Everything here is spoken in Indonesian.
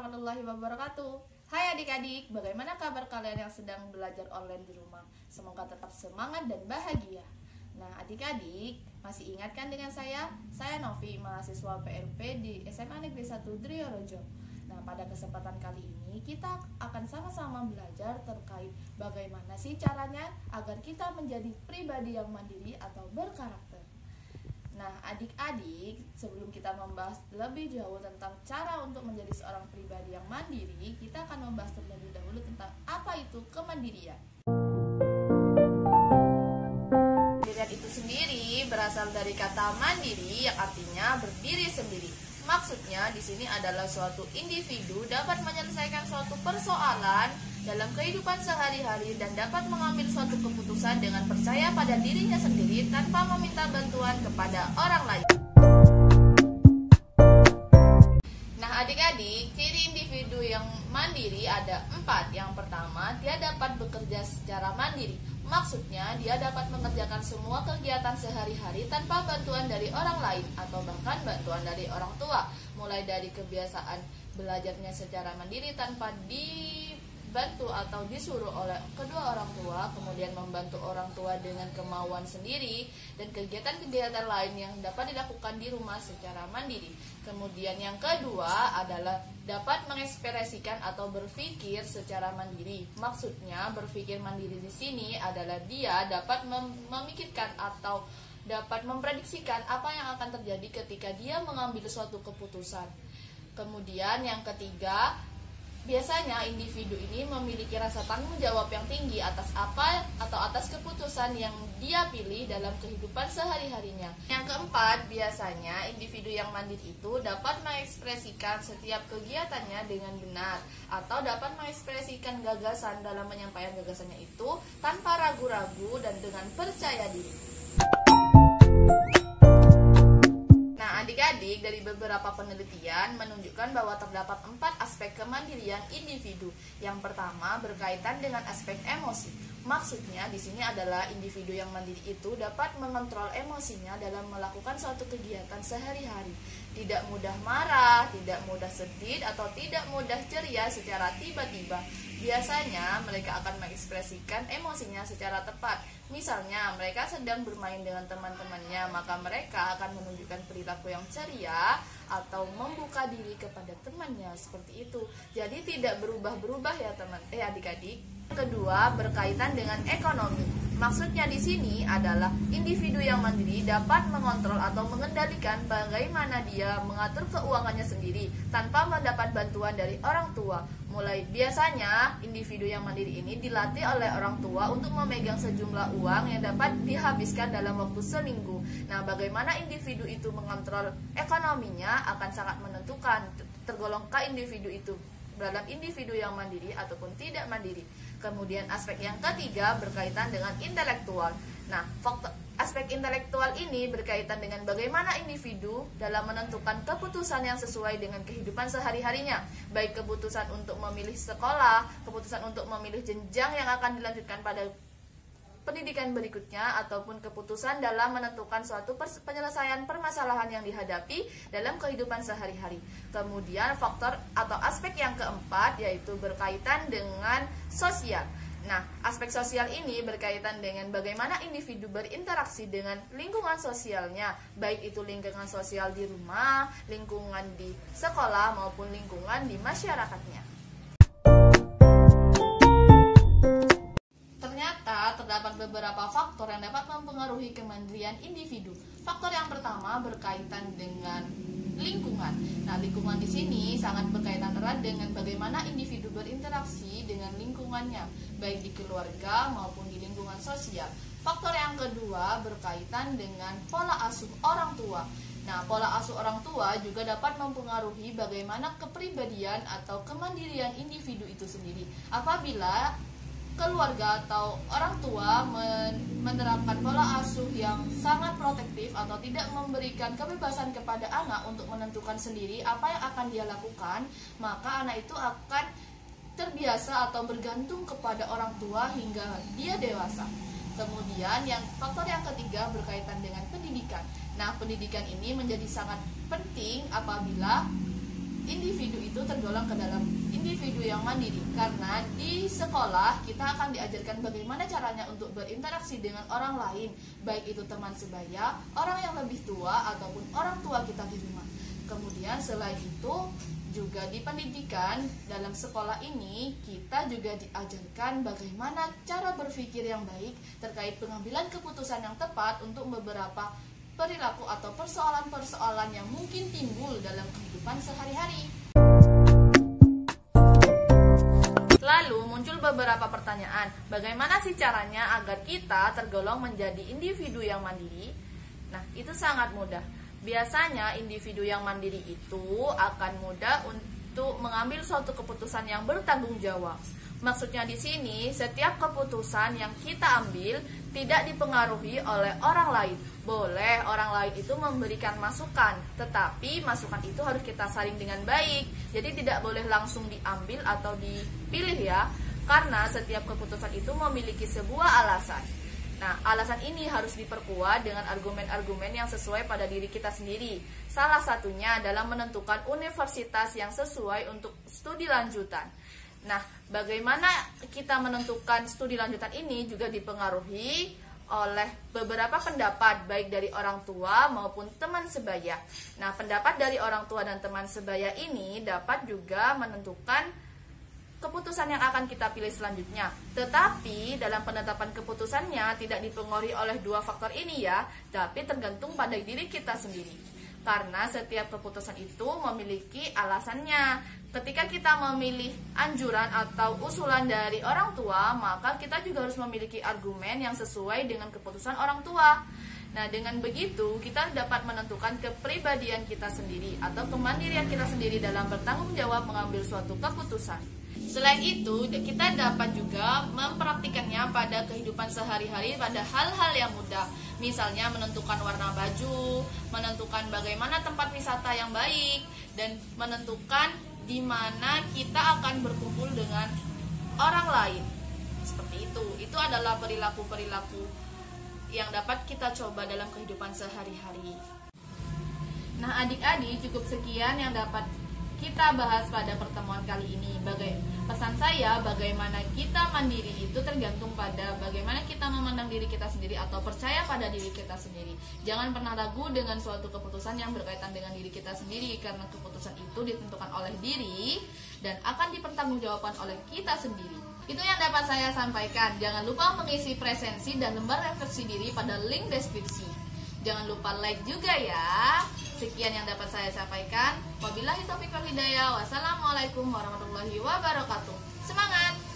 warahmatullahi wabarakatuh. Hai adik-adik, bagaimana kabar kalian yang sedang belajar online di rumah? Semoga tetap semangat dan bahagia. Nah adik-adik, masih ingat kan dengan saya? Saya Novi, mahasiswa PRP di SMA Negeri 1 Driorejo. Nah pada kesempatan kali ini kita akan sama-sama belajar terkait bagaimana sih caranya agar kita menjadi pribadi yang mandiri atau berkarakter. Nah adik-adik, sebelum kita membahas lebih jauh tentang cara untuk menjadi seorang pribadi yang mandiri, kita akan membahas terlebih dahulu tentang apa itu kemandirian. Kemandirian itu sendiri berasal dari kata mandiri yang artinya berdiri sendiri. Maksudnya di sini adalah suatu individu dapat menyelesaikan suatu persoalan dalam kehidupan sehari-hari dan dapat mengambil suatu keputusan dengan percaya pada dirinya sendiri tanpa meminta bantuan kepada orang lain. Nah adik-adik, ciri individu yang mandiri ada 4. Yang pertama, dia dapat bekerja secara mandiri. Maksudnya, dia dapat mengerjakan semua kegiatan sehari-hari tanpa bantuan dari orang lain atau bahkan bantuan dari orang tua. Mulai dari kebiasaan belajarnya secara mandiri tanpa dibantu atau disuruh oleh kedua orang tua, kemudian membantu orang tua dengan kemauan sendiri, dan kegiatan-kegiatan lain yang dapat dilakukan di rumah secara mandiri. Kemudian yang kedua adalah dapat mengekspresikan atau berpikir secara mandiri. Maksudnya berpikir mandiri di sini adalah dia dapat memikirkan atau dapat memprediksikan apa yang akan terjadi ketika dia mengambil suatu keputusan. Kemudian yang ketiga, biasanya individu ini memiliki rasa tanggung jawab yang tinggi atas apa atau atas keputusan yang dia pilih dalam kehidupan sehari-harinya. Yang keempat, biasanya individu yang mandiri itu dapat mengekspresikan setiap kegiatannya dengan benar atau dapat mengekspresikan gagasan dalam menyampaikan gagasannya itu tanpa ragu-ragu dan dengan percaya diri. Adik-adik, dari beberapa penelitian menunjukkan bahwa terdapat 4 aspek kemandirian individu. Yang pertama berkaitan dengan aspek emosi. Maksudnya di sini adalah individu yang mandiri itu dapat mengontrol emosinya dalam melakukan suatu kegiatan sehari-hari. Tidak mudah marah, tidak mudah sedih, atau tidak mudah ceria secara tiba-tiba. Biasanya mereka akan mengekspresikan emosinya secara tepat. Misalnya mereka sedang bermain dengan teman-temannya, maka mereka akan menunjukkan perilaku yang ceria atau membuka diri kepada temannya, seperti itu. Jadi tidak berubah-berubah ya adik-adik. Kedua, berkaitan dengan ekonomi. Maksudnya di sini adalah individu yang mandiri dapat mengontrol atau mengendalikan bagaimana dia mengatur keuangannya sendiri tanpa mendapat bantuan dari orang tua. Mulai biasanya individu yang mandiri ini dilatih oleh orang tua untuk memegang sejumlah uang yang dapat dihabiskan dalam waktu seminggu. Nah, bagaimana individu itu mengontrol ekonominya akan sangat menentukan tergolongkah individu itu dalam individu yang mandiri ataupun tidak mandiri. Kemudian aspek yang ketiga berkaitan dengan intelektual. Nah, aspek intelektual ini berkaitan dengan bagaimana individu dalam menentukan keputusan yang sesuai dengan kehidupan sehari-harinya. Baik keputusan untuk memilih sekolah, keputusan untuk memilih jenjang yang akan dilanjutkan pada pendidikan berikutnya, ataupun keputusan dalam menentukan suatu penyelesaian permasalahan yang dihadapi dalam kehidupan sehari-hari. Kemudian faktor atau aspek yang keempat yaitu berkaitan dengan sosial. Nah, aspek sosial ini berkaitan dengan bagaimana individu berinteraksi dengan lingkungan sosialnya, baik itu lingkungan sosial di rumah, lingkungan di sekolah, maupun lingkungan di masyarakatnya. Terdapat beberapa faktor yang dapat mempengaruhi kemandirian individu. Faktor yang pertama berkaitan dengan lingkungan. Nah, lingkungan di sini sangat berkaitan erat dengan bagaimana individu berinteraksi dengan lingkungannya, baik di keluarga maupun di lingkungan sosial. Faktor yang kedua berkaitan dengan pola asuh orang tua. Nah, pola asuh orang tua juga dapat mempengaruhi bagaimana kepribadian atau kemandirian individu itu sendiri. Apabila keluarga atau orang tua menerapkan pola asuh yang sangat protektif atau tidak memberikan kebebasan kepada anak untuk menentukan sendiri apa yang akan dia lakukan, maka anak itu akan terbiasa atau bergantung kepada orang tua hingga dia dewasa. Kemudian faktor yang ketiga berkaitan dengan pendidikan. Nah, pendidikan ini menjadi sangat penting apabila individu itu tergolong ke dalam individu yang mandiri, karena di sekolah kita akan diajarkan bagaimana caranya untuk berinteraksi dengan orang lain, baik itu teman sebaya, orang yang lebih tua, ataupun orang tua kita di rumah. Kemudian selain itu juga di pendidikan dalam sekolah ini kita juga diajarkan bagaimana cara berpikir yang baik terkait pengambilan keputusan yang tepat untuk beberapa perilaku atau persoalan-persoalan yang mungkin timbul dalam kehidupan sehari-hari. Lalu muncul beberapa pertanyaan, bagaimana sih caranya agar kita tergolong menjadi individu yang mandiri? Nah, itu sangat mudah. Biasanya individu yang mandiri itu akan mudah untuk mengambil suatu keputusan yang bertanggung jawab. Maksudnya di sini, setiap keputusan yang kita ambil tidak dipengaruhi oleh orang lain. Boleh orang lain itu memberikan masukan, tetapi masukan itu harus kita saring dengan baik. Jadi tidak boleh langsung diambil atau dipilih ya, karena setiap keputusan itu memiliki sebuah alasan. Nah, alasan ini harus diperkuat dengan argumen-argumen yang sesuai pada diri kita sendiri. Salah satunya adalah menentukan universitas yang sesuai untuk studi lanjutan. Nah, bagaimana kita menentukan studi lanjutan ini juga dipengaruhi oleh beberapa pendapat, baik dari orang tua maupun teman sebaya. Nah, pendapat dari orang tua dan teman sebaya ini dapat juga menentukan keputusan yang akan kita pilih selanjutnya. Tetapi dalam penetapan keputusannya tidak dipengaruhi oleh dua faktor ini ya, tapi tergantung pada diri kita sendiri. Karena setiap keputusan itu memiliki alasannya. Ketika kita memilih anjuran atau usulan dari orang tua, maka kita juga harus memiliki argumen yang sesuai dengan keputusan orang tua. Nah, dengan begitu kita dapat menentukan kepribadian kita sendiri atau kemandirian kita sendiri dalam bertanggung jawab mengambil suatu keputusan. Selain itu, kita dapat juga mempraktikannya pada kehidupan sehari-hari pada hal-hal yang mudah. Misalnya menentukan warna baju, menentukan bagaimana tempat wisata yang baik, dan menentukan di mana kita akan berkumpul dengan orang lain. Seperti itu. Itu adalah perilaku-perilaku yang dapat kita coba dalam kehidupan sehari-hari. Nah, adik-adik, cukup sekian yang dapat kita bahas pada pertemuan kali ini. Pesan saya, bagaimana kita mandiri itu tergantung pada bagaimana kita memandang diri kita sendiri atau percaya pada diri kita sendiri. Jangan pernah ragu dengan suatu keputusan yang berkaitan dengan diri kita sendiri, karena keputusan itu ditentukan oleh diri dan akan dipertanggungjawabkan oleh kita sendiri. Itu yang dapat saya sampaikan. Jangan lupa mengisi presensi dan lembar refleksi diri pada link deskripsi. Jangan lupa like juga ya. Sekian yang dapat saya sampaikan. Wabillahi taufiq wal hidayah. Wassalamualaikum warahmatullahi wabarakatuh. Semangat!